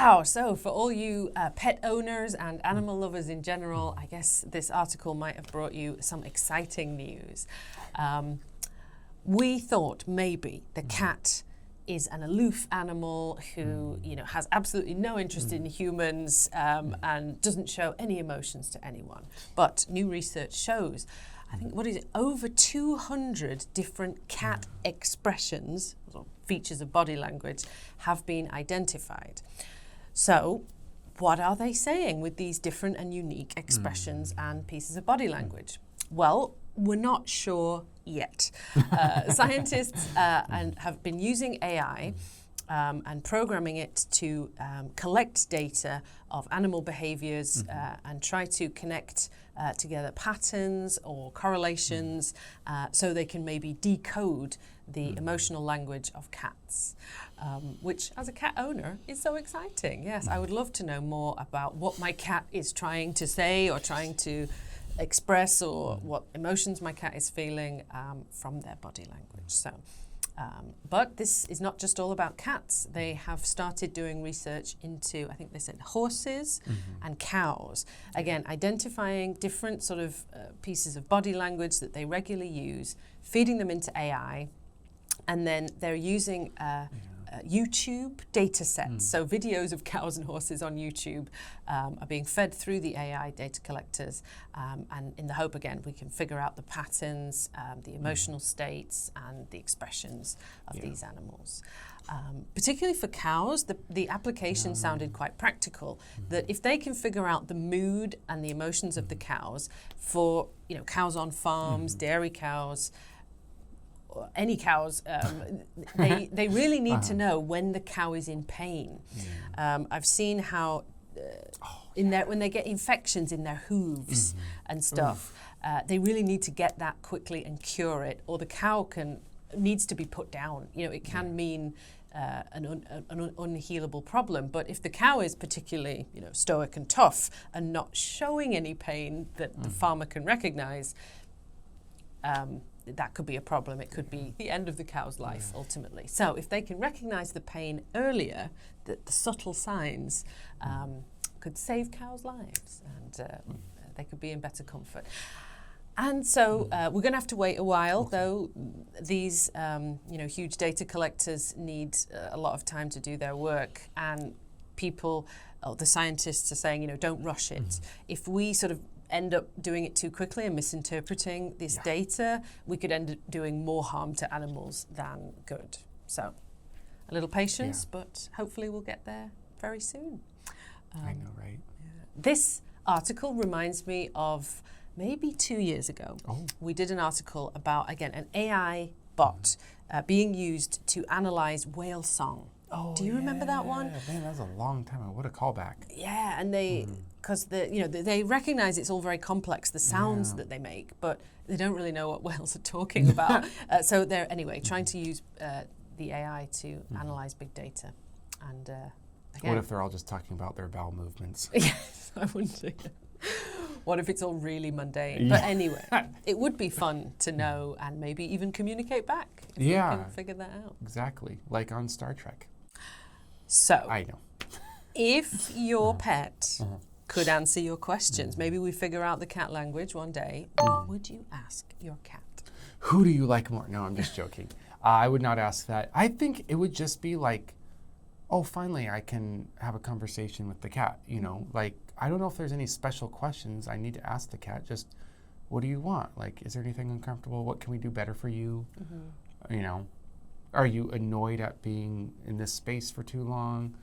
Wow, so for all you pet owners and animal lovers in general, I guess this article might have brought you some exciting news. We thought maybe the cat is an aloof animal who, has absolutely no interest in humans and doesn't show any emotions to anyone. But new research shows, I think, over 200 different cat expressions, or features of body language, have been identified. So, what are they saying with these different and unique expressions and pieces of body language? Well, we're not sure yet. Scientists have been using AI and programming it to collect data of animal behaviors and try to connect together patterns or correlations so they can maybe decode the emotional language of cats, which as a cat owner is so exciting. Yes, I would love to know more about what my cat is trying to say or trying to express, or what emotions my cat is feeling from their body language. So, but this is not just all about cats. They have started doing research into, I think they said, horses and cows. Again, identifying different sort of pieces of body language that they regularly use, feeding them into AI, and then they're using YouTube data sets. So videos of cows and horses on YouTube are being fed through the AI data collectors, and in the hope, again, we can figure out the patterns, the emotional states, and the expressions of these animals. Particularly for cows, the application sounded quite practical, that if they can figure out the mood and the emotions of the cows for cows on farms, dairy cows, any cows, they really need to know when the cow is in pain. I've seen how when they get infections in their hooves and stuff, they really need to get that quickly and cure it, or the cow needs to be put down. It can mean an unhealable problem. But if the cow is particularly stoic and tough and not showing any pain that the farmer can recognize, that could be a problem. It could be the end of the cow's life, ultimately. So if they can recognize the pain earlier, the subtle signs could save cows' lives, and they could be in better comfort. And so we're going to have to wait a while, though. These huge data collectors need a lot of time to do their work, and the scientists are saying, don't rush it. If we sort of end up doing it too quickly and misinterpreting this data, we could end up doing more harm to animals than good. So a little patience, but hopefully we'll get there very soon. I know, right? This article reminds me of maybe 2 years ago. We did an article about, again, an AI bot being used to analyze whale song. Do you remember that one? Man, that was a long time ago. What a callback. Yeah, and because they recognize it's all very complex, the sounds that they make, but they don't really know what whales are talking about. So they're trying to use the AI to analyze big data. And again, what if they're all just talking about their bowel movements? Yes, I wonder. What if it's all really mundane? But anyway, it would be fun to know and maybe even communicate back if we can figure that out. Exactly, like on Star Trek. So, I know. If your pet could answer your questions, maybe we figure out the cat language one day, what would you ask your cat? Who do you like more? No, I'm just joking. I would not ask that. I think it would just be like, oh, finally I can have a conversation with the cat, Like, I don't know if there's any special questions I need to ask the cat, just what do you want? Like, is there anything uncomfortable? What can we do better for you? Are you annoyed at being in this space for too long?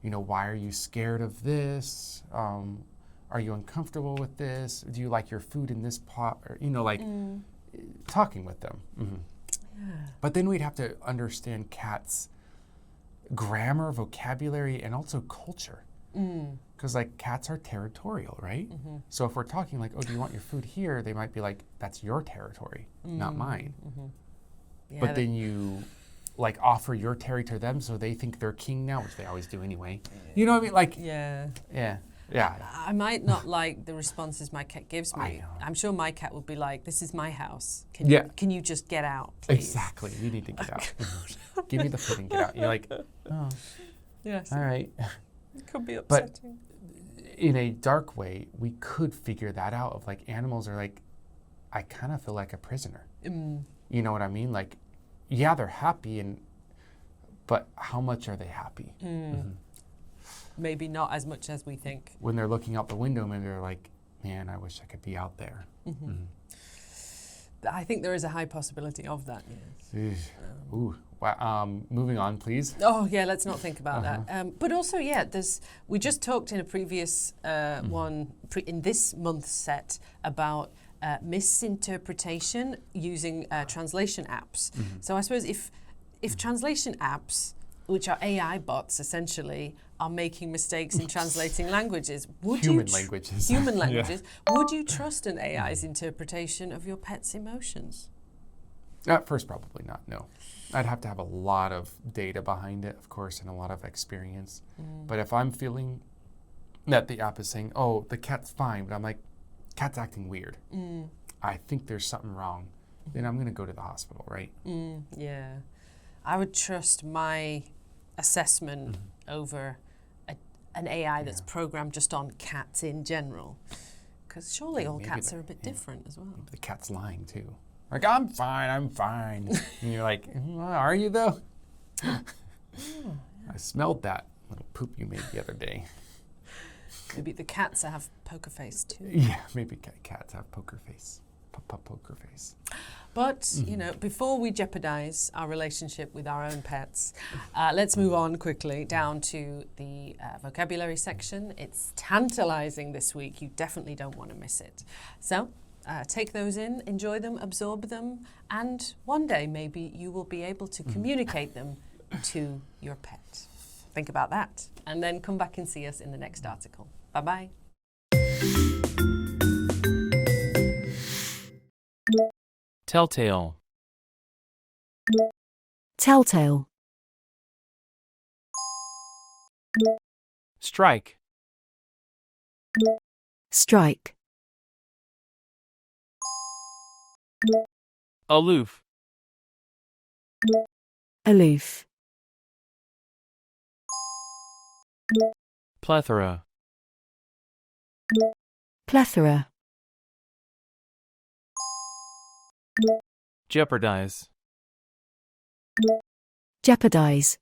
Why are you scared of this? Are you uncomfortable with this? Do you like your food in this pot? Or, talking with them. But then we'd have to understand cats' grammar, vocabulary, and also culture. Because cats are territorial, right? So if we're talking like, oh, do you want your food here? They might be like, that's your territory, not mine. Yeah, but then you offer your territory to them so they think they're king now, which they always do anyway. You know what I mean? Yeah. I might not like the responses my cat gives me. I'm sure my cat would be like, this is my house. Can you just get out, please? Exactly. You need to get out. Give me the food and get out. You're like, oh. Yes. All right. It could be But upsetting. in a dark way, we could figure that out of like animals are like, I kind of feel like a prisoner. You know what I mean? Like, yeah, they're happy, but how much are they happy? Maybe not as much as we think. When they're looking out the window, maybe they're like, man, I wish I could be out there. I think there is a high possibility of that, yes. Ooh. Wow. Moving on, please. Oh, yeah, let's not think about that. But also, yeah, we just talked in a previous in this month's set about misinterpretation using translation apps. So I suppose if translation apps, which are AI bots essentially, are making mistakes in translating languages, Human languages, would you trust an AI's interpretation of your pet's emotions? At first, probably not, no. I'd have to have a lot of data behind it, of course, and a lot of experience. But if I'm feeling that the app is saying, oh, the cat's fine, but I'm like, cat's acting weird. I think there's something wrong. Then I'm going to go to the hospital, right? Yeah. I would trust my assessment over an AI that's programmed just on cats in general. Because surely all cats are a bit different as well. Maybe the cat's lying too. Like, I'm fine. And you're like, are you though? I smelled that little poop you made the other day. Maybe the cats have poker face too. Yeah, maybe cats have poker face. Poker face. But, before we jeopardize our relationship with our own pets, let's move on quickly down to the vocabulary section. It's tantalizing this week. You definitely don't want to miss it. So take those in, enjoy them, absorb them, and one day maybe you will be able to communicate them to your pet. Think about that, and then come back and see us in the next article. Bye-bye. Telltale. Telltale. Strike. Strike. Aloof. Aloof. Plethora. Plethora. Jeopardize. Jeopardize.